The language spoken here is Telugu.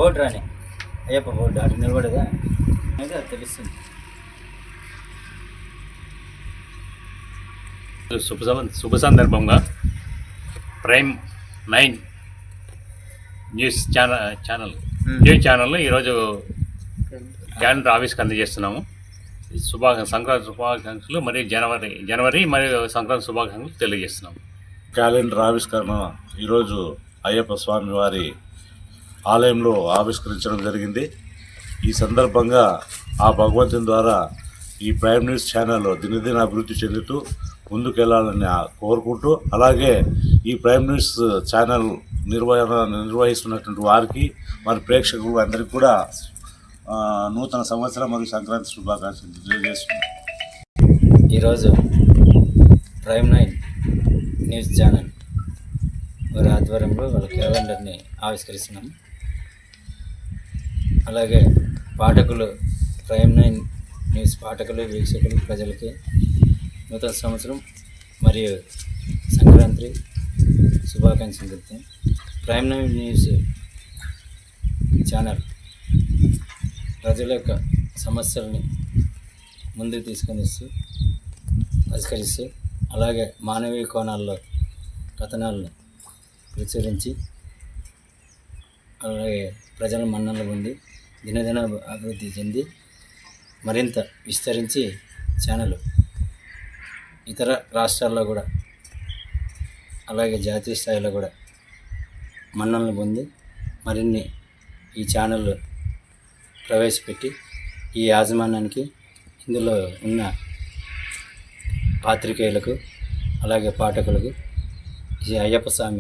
బోర్డు రాని అయ్యప్ప బోర్డు అటు నిలబడేదా అయితే అది తెలుస్తుంది. శుభ సందర్భంగా ప్రైమ్ 9 న్యూస్ ఛానల్ ఈరోజు క్యాలెండర్ ఆఫీస్కి అందజేస్తున్నాము. సంక్రాంతి శుభాకాంక్షలు మరియు జనవరి మరియు సంక్రాంతి శుభాకాంక్షలు తెలియజేస్తున్నాము. క్యాలెండర్ ఆవిష్కరణ ఈరోజు అయ్యప్ప స్వామి వారి ఆలయంలో ఆవిష్కరించడం జరిగింది. ఈ సందర్భంగా ఆ భగవంతుని ద్వారా ఈ ప్రైమ్ న్యూస్ ఛానల్ దినదిన అభివృద్ధి చెందుతూ ముందుకెళ్లాలని కోరుకుంటూ, అలాగే ఈ ప్రైమ్ న్యూస్ ఛానల్ నిర్వహిస్తున్నటువంటి వారికి మరి ప్రేక్షకులు అందరికీ కూడా నూతన సంవత్సరం మరియు సంక్రాంతి శుభాకాంక్షలు తెలియజేస్తున్నాం. ఈరోజు ప్రైమ్ 9 న్యూస్ ఛానల్ వారి ఆధ్వర్యంలో వాళ్ళ క్యాలెండర్ని ఆవిష్కరిస్తున్నాము. అలాగే పాఠకులు ప్రైమ్ 9 న్యూస్ పాఠకులు, వీక్షకులు, ప్రజలకి నూతన సంవత్సరం మరియు సంక్రాంతి శుభాకాంక్షలు చెప్తాం. ప్రైమ్ 9 న్యూస్ ఛానల్ ప్రజల యొక్క సమస్యల్ని ముందుకు తీసుకొని వస్తూ పరిష్కరిస్తూ, అలాగే మానవీయ కోణాల్లో కథనాలను ప్రచురించి, అలాగే ప్రజల మన్ననలు పొంది దినదిన అభివృద్ధి చెంది మరింత విస్తరించి ఛానల్ ఇతర రాష్ట్రాల్లో కూడా అలాగే జాతీయ స్థాయిలో కూడా మన్ననలు పొంది మరిన్ని ఈ ఛానల్ ప్రవేశపెట్టి ఈ యాజమాన్యానికి, ఇందులో ఉన్న పాత్రికేయులకు, అలాగే పాఠకులకు ఈ అయ్యప్ప స్వామి